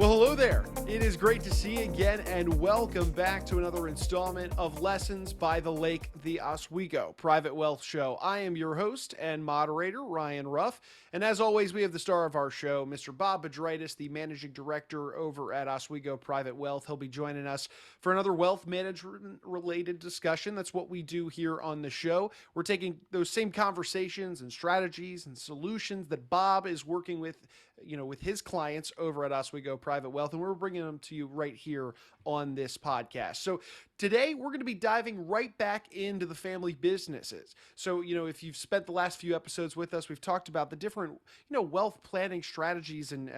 Well, hello there. It is great to see you again, and welcome back to another installment of Lessons by the Lake, the Oswego Private Wealth Show. I am your host and moderator, Ryan Ruff, and as always, we have the star of our show, Mr. Bob Bedritis, the managing director over at Oswego Private Wealth. He'll be joining us for another wealth management-related discussion. That's what we do here on the show. We're taking those same conversations and strategies and solutions that Bob is working with, with his clients over at Oswego Private Wealth, and we're bringing them to you right here on this podcast. So today we're going to be diving right back into the family businesses. So, if you've spent the last few episodes with us, we've talked about the different, wealth planning strategies and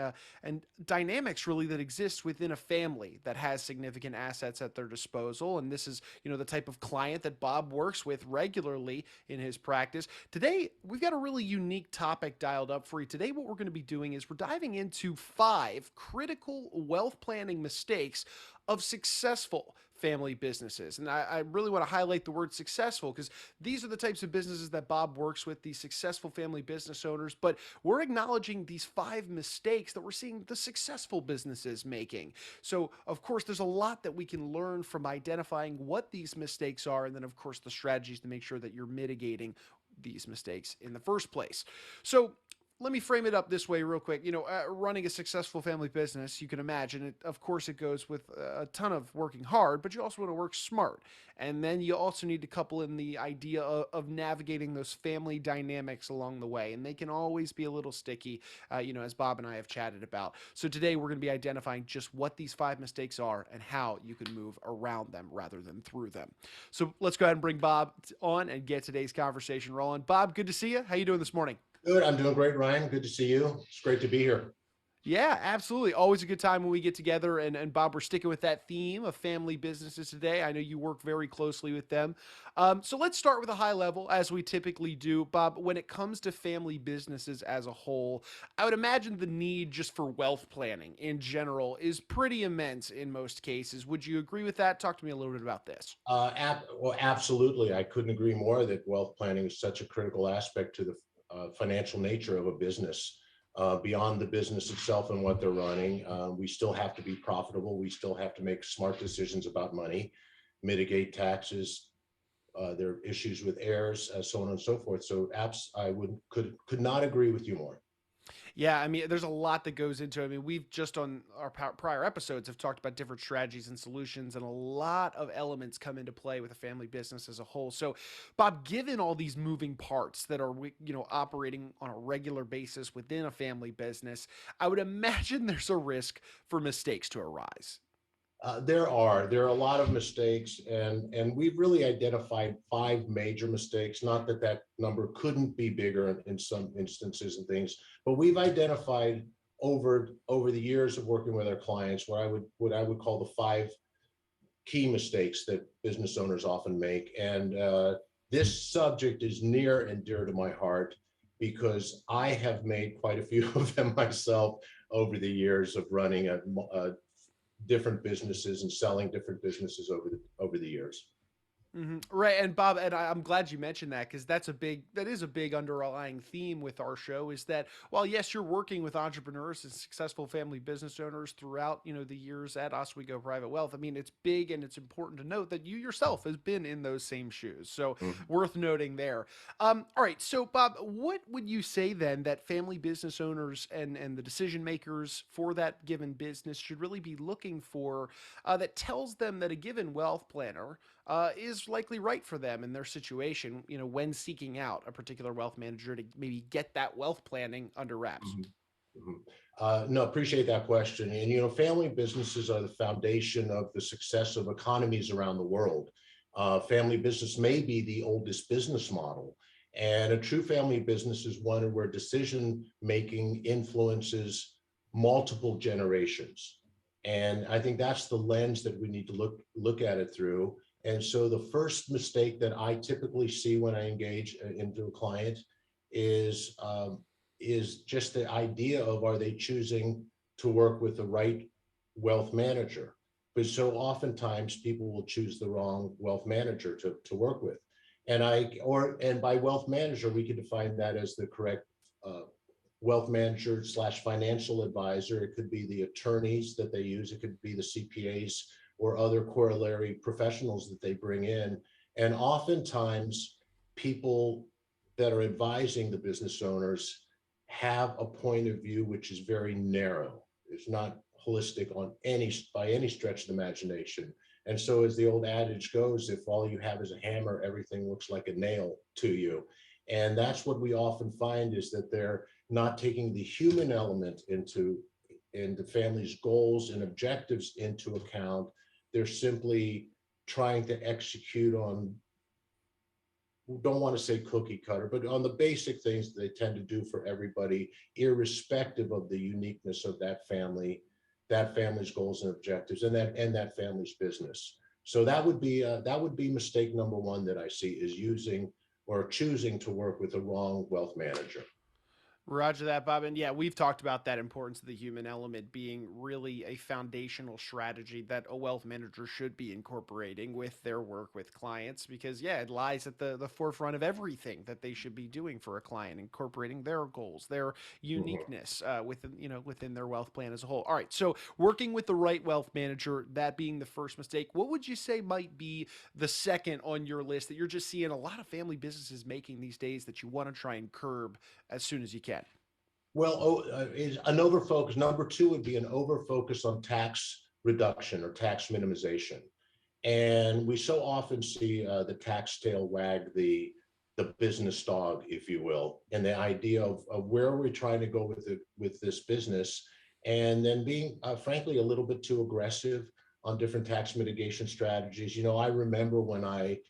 dynamics really that exist within a family that has significant assets at their disposal. And this is, the type of client that Bob works with regularly in his practice. Today, we've got a really unique topic dialed up for you. Today, what we're going to be doing is we're diving into 5 critical wealth planning mistakes of successful family businesses. And I really want to highlight the word successful because these are the types of businesses that Bob works with, these successful family business owners. But we're acknowledging these 5 mistakes that we're seeing the successful businesses making. So, of course, there's a lot that we can learn from identifying what these mistakes are. And then, of course, the strategies to make sure that you're mitigating these mistakes in the first place. So, let me frame it up this way real quick. Running a successful family business, you can imagine it. Of course, it goes with a ton of working hard, but you also want to work smart. And then you also need to couple in the idea of navigating those family dynamics along the way. And they can always be a little sticky, as Bob and I have chatted about. So today we're going to be identifying just what these 5 mistakes are and how you can move around them rather than through them. So let's go ahead and bring Bob on and get today's conversation rolling. Bob, good to see you. How you doing this morning? Good. I'm doing great, Ryan. Good to see you. It's great to be here. Yeah, absolutely. Always a good time when we get together. And Bob, we're sticking with that theme of family businesses today. I know you work very closely with them. So let's start with a high level, as we typically do. Bob, when it comes to family businesses as a whole, I would imagine the need just for wealth planning in general is pretty immense in most cases. Would you agree with that? Talk to me a little bit about this. Well, absolutely. I couldn't agree more that wealth planning is such a critical aspect to the financial nature of a business. Beyond the business itself and what they're running, we still have to be profitable. We still have to make smart decisions about money, mitigate taxes. There are issues with heirs, so on and so forth. So, I could not agree with you more. Yeah, I mean, there's a lot that goes into it. I mean, we've just on our prior episodes have talked about different strategies and solutions, and a lot of elements come into play with a family business as a whole. So, Bob, given all these moving parts that are, operating on a regular basis within a family business, I would imagine there's a risk for mistakes to arise. There are a lot of mistakes, and we've really identified 5 major mistakes. Not that that number couldn't be bigger in some instances and things, but we've identified over the years of working with our clients what I would call the 5 key mistakes that business owners often make. And this subject is near and dear to my heart because I have made quite a few of them myself over the years of running a different businesses and selling different businesses over the years. Right, and Bob, and I'm glad you mentioned that because that is a big underlying theme with our show is that while yes, you're working with entrepreneurs and successful family business owners throughout the years at Oswego Private Wealth. I mean, it's big and it's important to note that you yourself has been in those same shoes. So Mhm. worth noting there. All right, so Bob, what would you say then that family business owners and the decision makers for that given business should really be looking for that tells them that a given wealth planner is likely right for them in their situation, when seeking out a particular wealth manager to maybe get that wealth planning under wraps? Mhm. Mhm. No, appreciate that question. And family businesses are the foundation of the success of economies around the world. Family business may be the oldest business model, and a true family business is one where decision making influences multiple generations. And I think that's the lens that we need to look at it through. And so the first mistake that I typically see when I engage into a client is is just the idea of, are they choosing to work with the right wealth manager? Because so oftentimes people will choose the wrong wealth manager to work with. And by wealth manager, we can define that as the correct uh, wealth manager slash financial advisor. It could be the attorneys that they use. It could be the CPAs or other corollary professionals that they bring in. And oftentimes, people that are advising the business owners have a point of view which is very narrow. It's not holistic on any by any stretch of the imagination. And so, as the old adage goes, if all you have is a hammer, everything looks like a nail to you. And that's what we often find, is that they're not taking the human element into family's goals and objectives into account. They're simply trying to execute on, don't want to say cookie cutter, but on the basic things that they tend to do for everybody, irrespective of the uniqueness of that family's goals and objectives, and that family's business. So that would be mistake number one that I see, is using or choosing to work with the wrong wealth manager. Roger that, Bob. And yeah, we've talked about that importance of the human element being really a foundational strategy that a wealth manager should be incorporating with their work with clients, because yeah, it lies at the forefront of everything that they should be doing for a client, incorporating their goals, their Mhm. uniqueness within, within their wealth plan as a whole. All right. So working with the right wealth manager, that being the first mistake, what would you say might be the second on your list that you're just seeing a lot of family businesses making these days that you want to try and curb as soon as you can? Well, is an overfocus. Number two would be an overfocus on tax reduction or tax minimization. And we so often see the tax tail wag the business dog, if you will, and the idea of where are we trying to go with this business, and then being frankly a little bit too aggressive on different tax mitigation strategies. I remember when I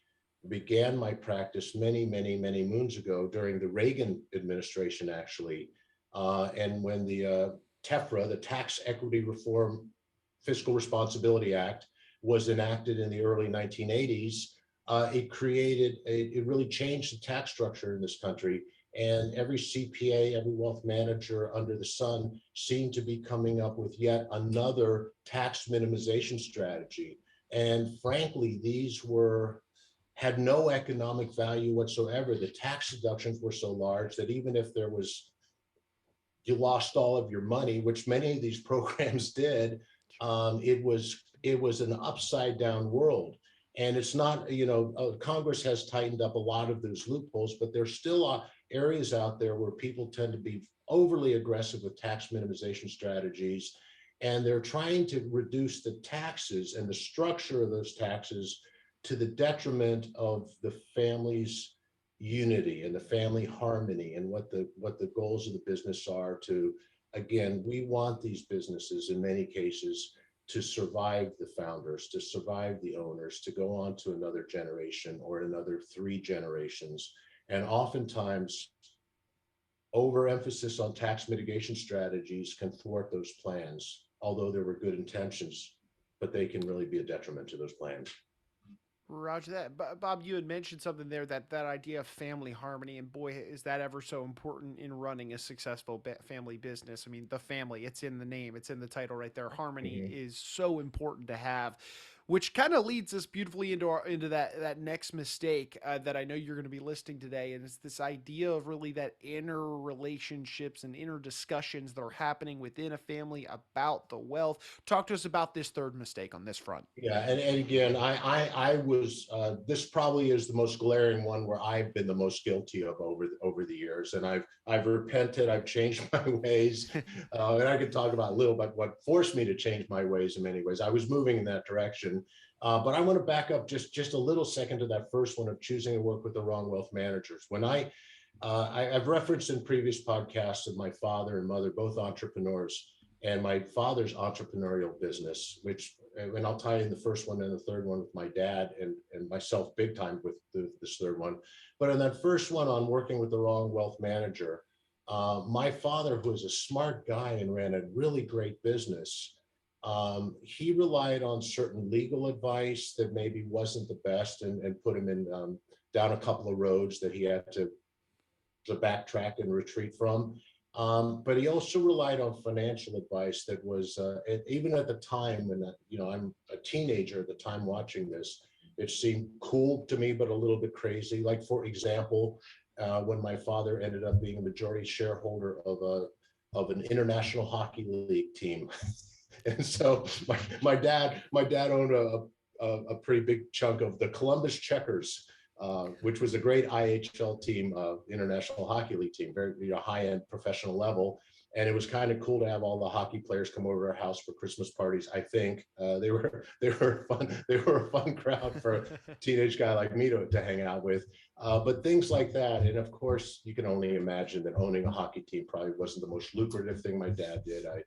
began my practice many moons ago during the Reagan administration, actually, and when the TEFRA, the Tax Equity Reform Fiscal Responsibility Act, was enacted in the early 1980s. It really changed the tax structure in this country. And every CPA, every wealth manager under the sun seemed to be coming up with yet another tax minimization strategy. And frankly, these had no economic value whatsoever. The tax deductions were so large that even if you lost all of your money, which many of these programs did, it was an upside down world. And it's not, Congress has tightened up a lot of those loopholes, but there's still areas out there where people tend to be overly aggressive with tax minimization strategies. And they're trying to reduce the taxes and the structure of those taxes to the detriment of the family's unity and the family harmony, and what the goals of the business are. To, again, we want these businesses in many cases to survive the founders, to survive the owners, to go on to another generation or another three generations. And oftentimes, overemphasis on tax mitigation strategies can thwart those plans, although there were good intentions, but they can really be a detriment to those plans. Roger that. Bob, you had mentioned something there, that idea of family harmony, and boy, is that ever so important in running a successful family business. I mean, the family, it's in the name, it's in the title right there. Harmony Mhm. is so important to have, which kind of leads us beautifully into that next mistake that I know you're going to be listing today, and it's this idea of really that inner relationships and inner discussions that are happening within a family about the wealth. Talk to us about this third mistake on this front. Yeah, and again, I was this probably is the most glaring one where I've been the most guilty of over the years, and I've repented, I've changed my ways, and I could talk about a little bit what forced me to change my ways. In many ways, I was moving in that direction, but I want to back up just a little second to that first one of choosing to work with the wrong wealth managers. When I've referenced in previous podcasts of my father and mother, both entrepreneurs, and my father's entrepreneurial business, which, and I'll tie in the first one and the third one with my dad and myself big time with this third one. But in that first one on working with the wrong wealth manager, my father, who was a smart guy and ran a really great business, he relied on certain legal advice that maybe wasn't the best, and put him in down a couple of roads that he had to backtrack and retreat from. But he also relied on financial advice that was, even at the time when, I'm a teenager at the time watching this, it seemed cool to me, but a little bit crazy. Like, for example, when my father ended up being a majority shareholder of an international hockey league team. And so my dad owned a pretty big chunk of the Columbus Checkers, which was a great IHL team, International Hockey League team, very high-end professional level. And it was kind of cool to have all the hockey players come over to our house for Christmas parties. I think they were a fun crowd for a teenage guy like me to hang out with. But things like that, and of course, you can only imagine that owning a hockey team probably wasn't the most lucrative thing my dad did. I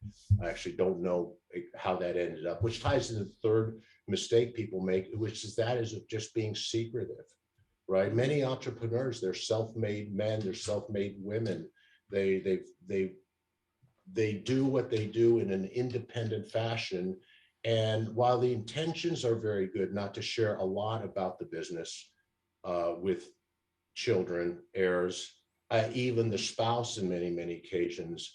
actually don't know how that ended up, which ties into the third mistake people make, which is just being secretive, right? Many entrepreneurs, they're self-made men, they're self-made women. They do what they do in an independent fashion. And while the intentions are very good, not to share a lot about the business with children, heirs, even the spouse in many, many occasions,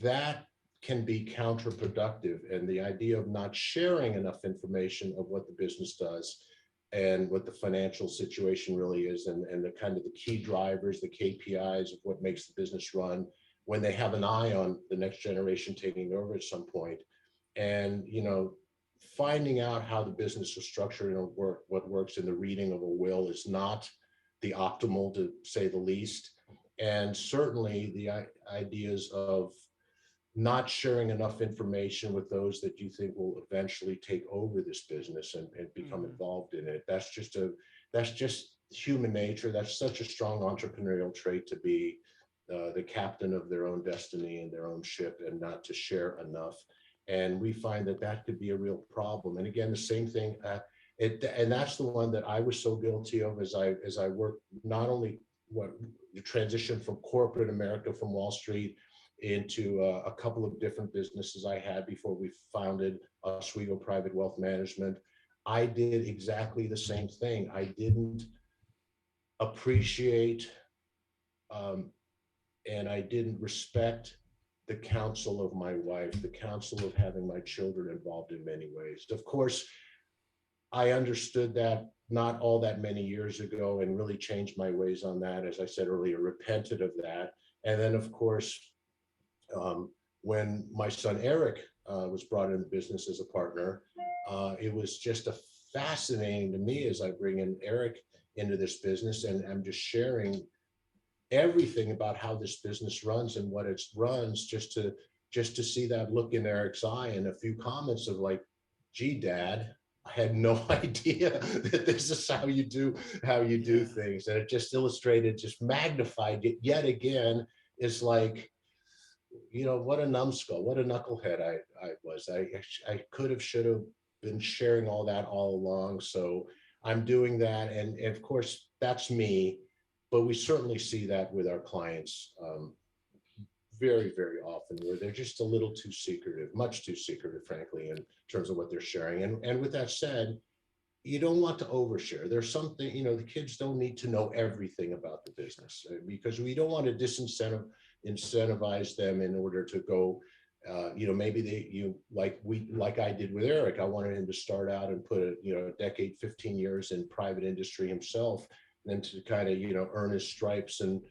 that can be counterproductive. And the idea of not sharing enough information of what the business does and what the financial situation really is, and the kind of the key drivers, the KPIs of what makes the business run, when they have an eye on the next generation taking over at some point. And, finding out how the business is structured and what works in the reading of a will is not the optimal, to say the least. And certainly the ideas of not sharing enough information with those that you think will eventually take over this business and become involved in it. That's just human nature. That's such a strong entrepreneurial trait, to be the captain of their own destiny and their own ship, and not to share enough. And we find that could be a real problem. And again, the same thing. And that's the one that I was so guilty of as I worked, not only what the transition from corporate America, from Wall Street, into a couple of different businesses I had before we founded Oswego Private Wealth Management. I did exactly the same thing. I didn't appreciate and I didn't respect the counsel of my wife, the counsel of having my children involved in many ways. Of course, I understood that not all that many years ago, and really changed my ways on that. As I said earlier, repented of that. And then, of course, when my son Eric was brought in the business as a partner, it was just fascinating to me as I bring in Eric into this business, and I'm just sharing everything about how this business runs and what it runs, just to see that look in Eric's eye, and a few comments of like, "Gee, Dad, I had no idea that this is how you do things." And it just illustrated, just magnified it yet again. Is like, what a numbskull, what a knucklehead I was. I could have, should have been sharing all that all along. So I'm doing that, and of course that's me. But we certainly see that with our clients very, very often, where they're just a little too secretive, much too secretive, frankly, in terms of what they're sharing. And with that said, you don't want to overshare. There's something, the kids don't need to know everything about the business, because we don't want to incentivize them in order to go, maybe like I did with Eric. I wanted him to start out and put a decade, 15 years in private industry himself, and to kind of, earn his stripes and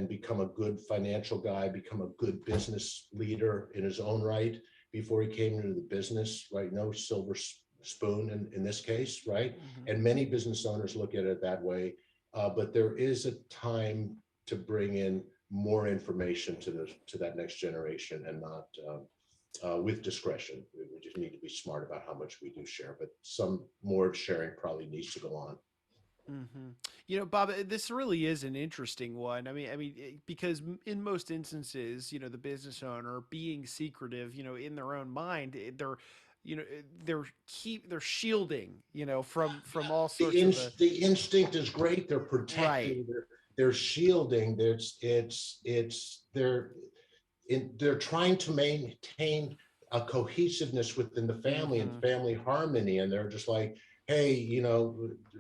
become a good financial guy, become a good business leader in his own right before he came into the business, right? No silver spoon in this case, right? And many business owners look at it that way. But there is a time to bring in more information to that next generation, and not with discretion. We just need to be smart about how much we do share, but some more sharing probably needs to go on. Bob, this really is an interesting one. Because in most instances, the business owner being secretive, in their own mind, they're shielding, from all sorts of The instinct is great. They're right. protecting. They're shielding. They're trying to maintain a cohesiveness within the family and family harmony, and they're just like, hey,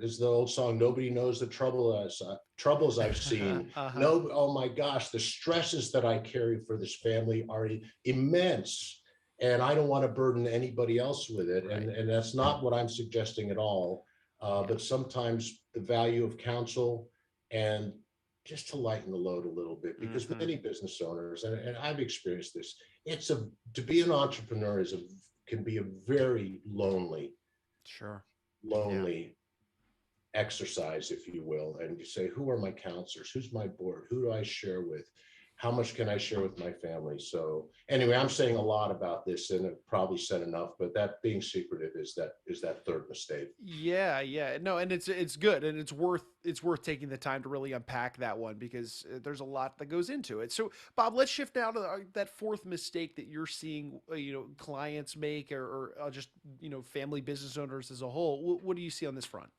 as the old song, nobody knows the troubles I've seen. No, oh my gosh, the stresses that I carry for this family are immense, and I don't want to burden anybody else with it. Right. And that's not what I'm suggesting at all. But sometimes the value of counsel and just to lighten the load a little bit, because Mm-hmm. many business owners, and I've experienced this, it's a to be an entrepreneur can be a very Sure. Yeah. lonely exercise, if you will. And you say, who are my counselors? Who's my board? Who do I share with? How much can I share with my family? So anyway, I'm saying a lot about this, and I've probably said enough, but that being secretive is that third mistake. Yeah, yeah. No, and it's good, and it's worth taking the time to really unpack that one, because there's a lot that goes into it. So, Bob, let's shift now to that fourth mistake that you're seeing, clients make, or just family business owners as a whole. What do you see on this front?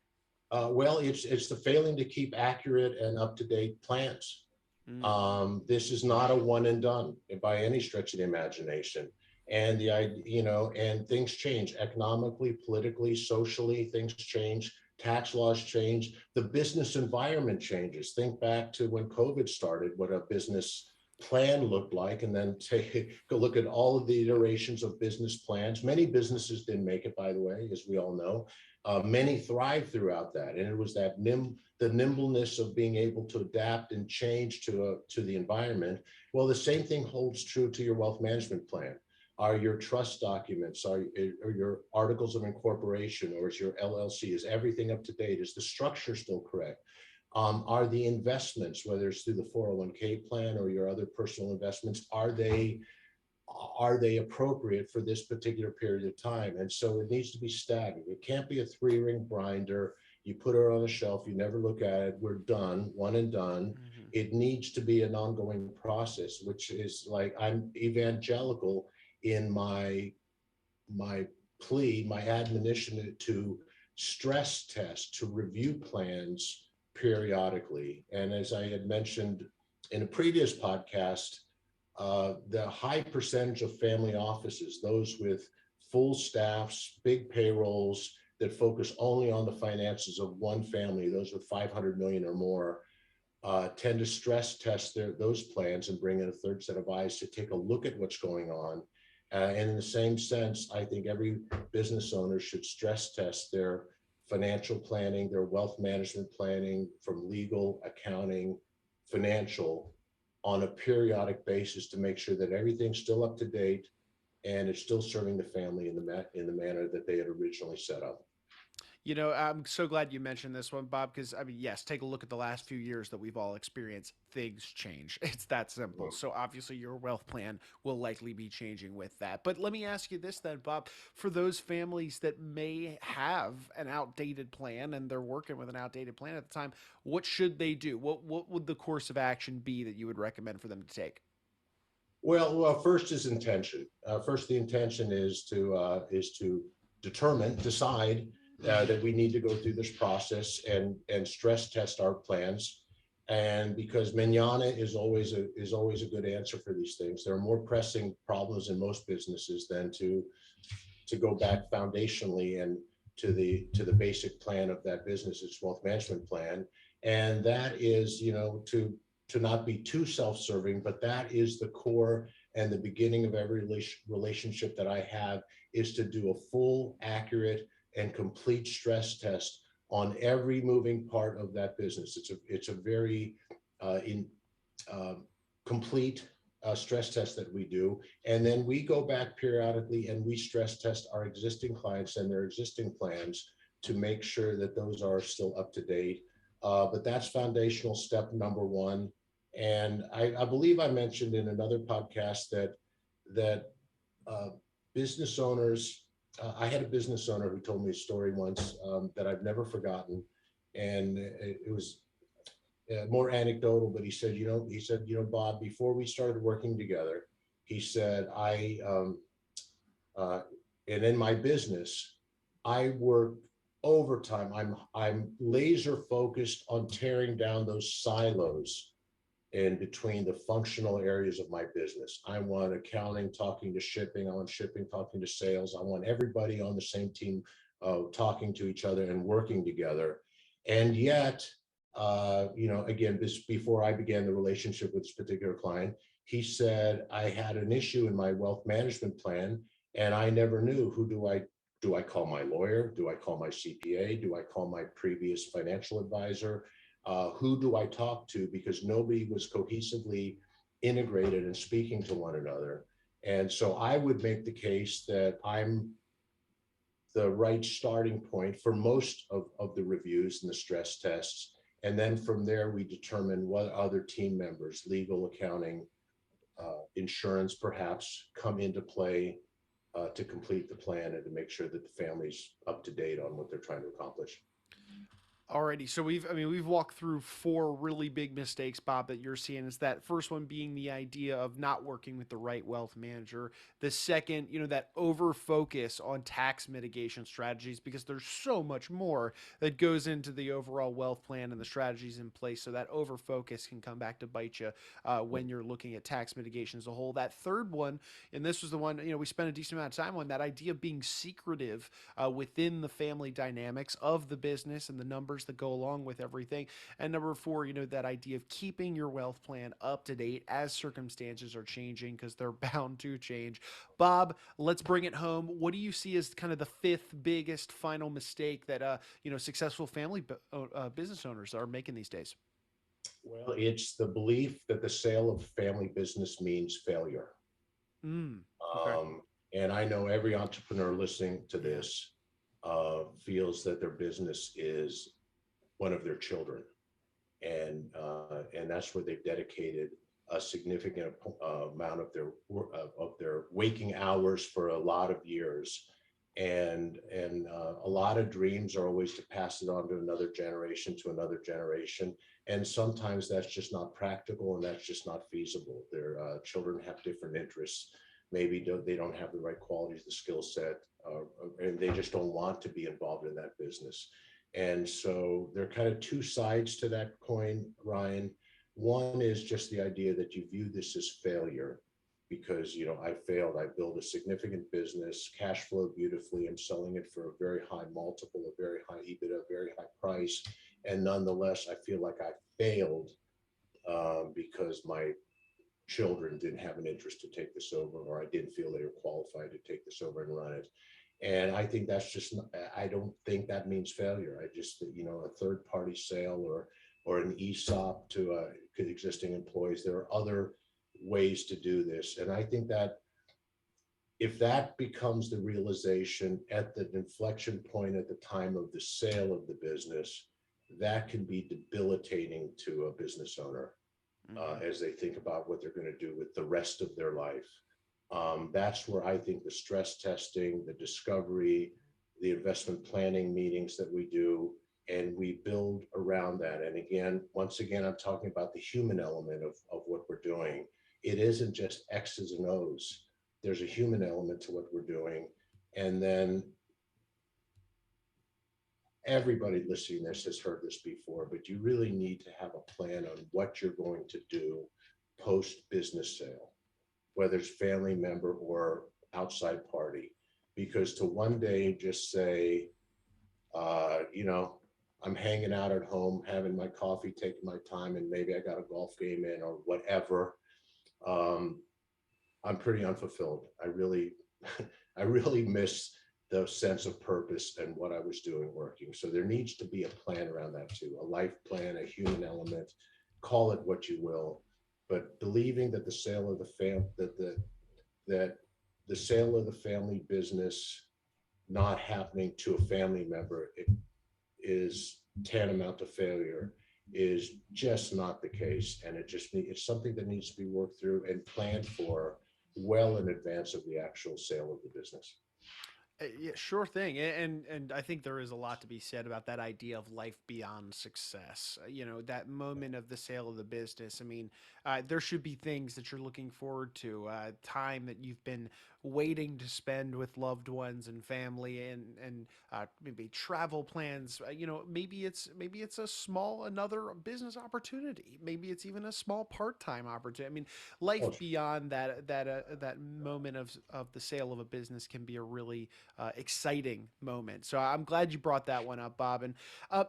Well, it's the failing to keep accurate and up to date plans. Mm. This is not a one and done by any stretch of the imagination. And and things change economically, politically, socially, things change, tax laws change, the business environment changes. Think back to when COVID started, what a business plan looked like, and then go look at all of the iterations of business plans. Many businesses didn't make it, by the way, as we all know. Many thrived throughout that, and it was the nimbleness of being able to adapt and change to the environment. Well, the same thing holds true to your wealth management plan. Are your trust documents, are your articles of incorporation, or is your LLC, is everything up to date? Is the structure still correct? Are the investments, whether it's through the 401k plan or your other personal investments, are they appropriate for this particular period of time? And so it needs to be staggered. It can't be a 3-ring binder. You put it on a shelf, you never look at it, we're done, one and done. Hmm. It needs to be an ongoing process, which is like, I'm evangelical in my plea, my admonition to stress test, to review plans periodically. And as I had mentioned in a previous podcast, the high percentage of family offices, those with full staffs, big payrolls that focus only on the finances of one family, those with 500 million or more, tend to stress test those plans and bring in a third set of eyes to take a look at what's going on. And in the same sense, I think every business owner should stress test their financial planning, their wealth management planning, from legal, accounting, financial, on a periodic basis, to make sure that everything's still up to date and it's still serving the family in the manner that they had originally set up. I'm so glad you mentioned this one, Bob, because I mean, yes, take a look at the last few years that we've all experienced. Things change. It's that simple. So obviously, your wealth plan will likely be changing with that. But let me ask you this then, Bob: for those families that may have an outdated plan and they're working with an outdated plan at the time, what should they do? What would the course of action be that you would recommend for them to take? Well, first is intention. First, the intention is to decide Mm-hmm. that we need to go through this process and stress test our plans. And because manana is always a good answer for these things. There are more pressing problems in most businesses than to go back foundationally and to the basic plan of that business, its wealth management plan. And that is, to not be too self-serving, but that is the core and the beginning of every relationship that I have, is to do a full, accurate, and complete stress test on every moving part of that business. It's a very in complete stress test that we do. And then we go back periodically and we stress test our existing clients and their existing plans to make sure that those are still up to date. But that's foundational step number one. And I believe I mentioned in another podcast that uh, business owners, I had a business owner who told me a story once that I've never forgotten. And it was more anecdotal, but Bob, before we started working together, he said, uh, and in my business, I work overtime. I'm laser focused on tearing down those silos in between the functional areas of my business. I want accounting talking to shipping. I want shipping talking to sales. I want everybody on the same team talking to each other and working together. And yet, again, this before I began the relationship with this particular client, he said I had an issue in my wealth management plan, and I never knew who do I call my lawyer? Do I call my CPA? Do I call my previous financial advisor? Who do I talk to? Because nobody was cohesively integrated and speaking to one another. And so I would make the case that I'm the right starting point for most of the reviews and the stress tests. And then from there, we determine what other team members, legal, accounting, insurance perhaps, come into play to complete the plan and to make sure that the family's up to date on what they're trying to accomplish. Alrighty, so we've walked through four really big mistakes, Bob, that you're seeing. Is that first one being the idea of not working with the right wealth manager. The second, that over focus on tax mitigation strategies, because there's so much more that goes into the overall wealth plan and the strategies in place. So that over focus can come back to bite you when you're looking at tax mitigation as a whole. That third one, and this was the one we spent a decent amount of time on, that idea of being secretive within the family dynamics of the business and the numbers that go along with everything. And number four, that idea of keeping your wealth plan up to date as circumstances are changing, because they're bound to change. Bob, let's bring it home. What do you see as kind of the fifth biggest final mistake that successful family business owners are making these days? Well, it's the belief that the sale of family business means failure. Mm, okay. Um, and I know every entrepreneur listening to Yeah. this feels that their business is one of their children, and that's where they've dedicated a significant amount of their waking hours for a lot of years, and a lot of dreams are always to pass it on to another generation, and sometimes that's just not practical and that's just not feasible. Their children have different interests. Maybe they don't have the right qualities, the skill set, and they just don't want to be involved in that business. And so there are kind of two sides to that coin, Ryan. One is just the idea that you view this as failure because, I failed. I built a significant business, cash flow beautifully. I'm selling it for a very high multiple, a very high EBITDA, a very high price. And nonetheless, I feel like I failed because my children didn't have an interest to take this over, or I didn't feel they were qualified to take this over and run it. And I think that's just, I don't think that means failure. I just, a third party sale or an ESOP to existing employees, there are other ways to do this. And I think that if that becomes the realization at the inflection point at the time of the sale of the business, that can be debilitating to a business owner Mm-hmm. as they think about what they're going to do with the rest of their life. That's where I think the stress testing, the discovery, the investment planning meetings that we do, and we build around that. And again, once again, I'm talking about the human element of what we're doing. It isn't just X's and O's. There's a human element to what we're doing. And then everybody listening to this has heard this before, but you really need to have a plan on what you're going to do post business sale, whether it's family member or outside party. Because to one day just say, I'm hanging out at home, having my coffee, taking my time, and maybe I got a golf game in or whatever. Um, I'm pretty unfulfilled. I really, I really miss the sense of purpose and what I was doing working. So there needs to be a plan around that too, a life plan, a human element, call it what you will, but believing that the sale of the that the sale of the family business not happening to a family member is tantamount to failure is just not the case. And it's something that needs to be worked through and planned for well in advance of the actual sale of the business. Yeah, sure thing, and I think there is a lot to be said about that idea of life beyond success. That moment of the sale of the business. I mean, there should be things that you're looking forward to, time that you've been waiting to spend with loved ones and family, and maybe travel plans. Maybe it's a small another business opportunity. Maybe it's even a small part time opportunity. I mean, life Oh, beyond that moment of the sale of a business can be a really exciting moment. So I'm glad you brought that one up, Bob. And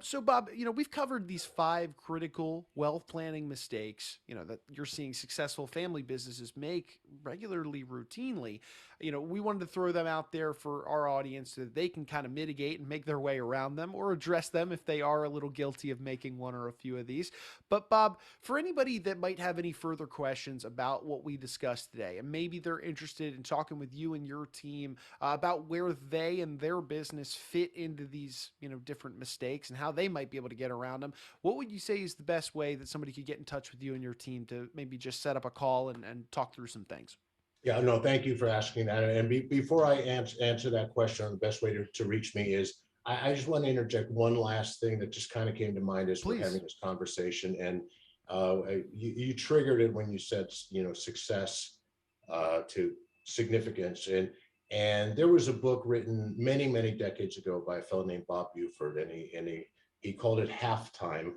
so, Bob, we've covered these five critical wealth planning mistakes, that you're seeing successful family businesses make regularly, routinely. we wanted to throw them out there for our audience so that they can kind of mitigate and make their way around them or address them if they are a little guilty of making one or a few of these. But Bob, for anybody that might have any further questions about what we discussed today, and maybe they're interested in talking with you and your team about where they and their business fit into these, different mistakes and how they might be able to get around them, what would you say is the best way that somebody could get in touch with you and your team to maybe just set up a call and talk through some things? Yeah, no, thank you for asking that. And before I answer that question, the best way to reach me is I just want to interject one last thing that just kind of came to mind as we're Please. having this conversation. And you triggered it when you said, success to significance. And there was a book written many, many decades ago by a fellow named Bob Buford, and he called it Halftime.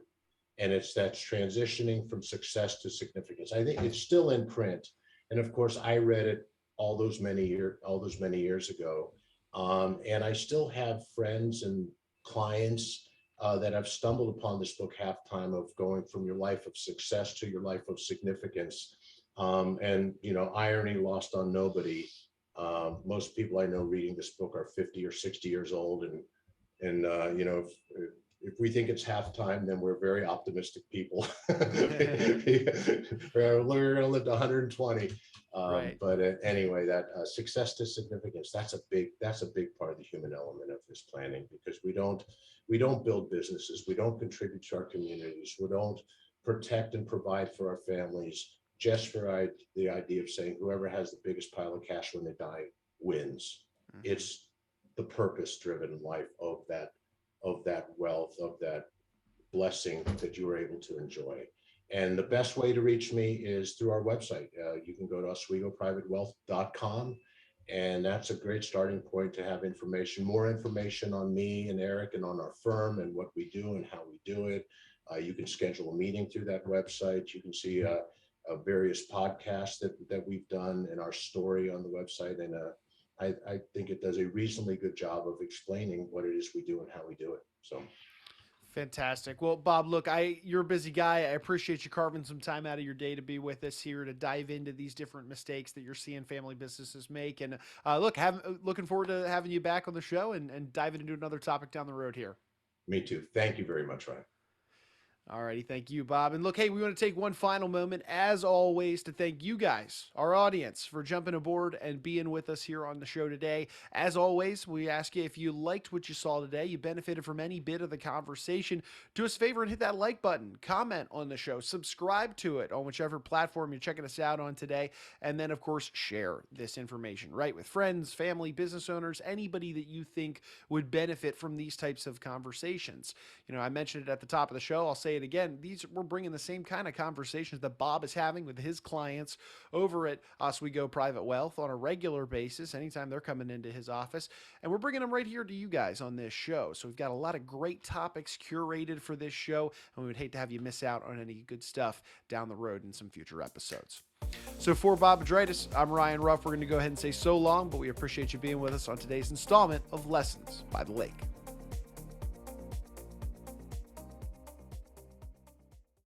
And it's that's transitioning from success to significance. I think it's still in print. And of course, I read it all those many years ago. And I still have friends and clients that have stumbled upon this book, Halftime, of going from your life of success to your life of significance. And irony lost on nobody. Most people I know reading this book are 50 or 60 years old, and if we think it's halftime, then we're very optimistic people. We're going to live to 120. Right. But anyway, that success to significance, that's a big part of the human element of this planning, because we don't build businesses, we don't contribute to our communities, we don't protect and provide for our families just for the idea of saying whoever has the biggest pile of cash when they die wins. Mm-hmm. It's the purpose driven life of that wealth, of that blessing that you were able to enjoy. And the best way to reach me is through our website. You can go to oswegoprivatewealth.com, and that's a great starting point to have more information on me and Eric and on our firm and what we do and how we do it. You can schedule a meeting through that website. You can see various podcasts that we've done and our story on the website. And I think it does a reasonably good job of explaining what it is we do and how we do it. So. Fantastic. Well, Bob, look, you're a busy guy. I appreciate you carving some time out of your day to be with us here to dive into these different mistakes that you're seeing family businesses make. And looking forward to having you back on the show and diving into another topic down the road here. Me too. Thank you very much, Ryan. All righty. Thank you, Bob. And look, hey, we want to take one final moment, as always, to thank you guys, our audience, for jumping aboard and being with us here on the show today. As always, we ask you, if you liked what you saw today, you benefited from any bit of the conversation, do us a favor and hit that like button, comment on the show, subscribe to it on whichever platform you're checking us out on today, and then, of course, share this information, right, with friends, family, business owners, anybody that you think would benefit from these types of conversations. I mentioned it at the top of the show. I'll say it again. We're bringing the same kind of conversations that Bob is having with his clients over at Oswego Private Wealth on a regular basis, anytime they're coming into his office. And we're bringing them right here to you guys on this show. So we've got a lot of great topics curated for this show, and we would hate to have you miss out on any good stuff down the road in some future episodes. So for Bob Adritis, I'm Ryan Ruff. We're going to go ahead and say so long, but we appreciate you being with us on today's installment of Lessons by the Lake.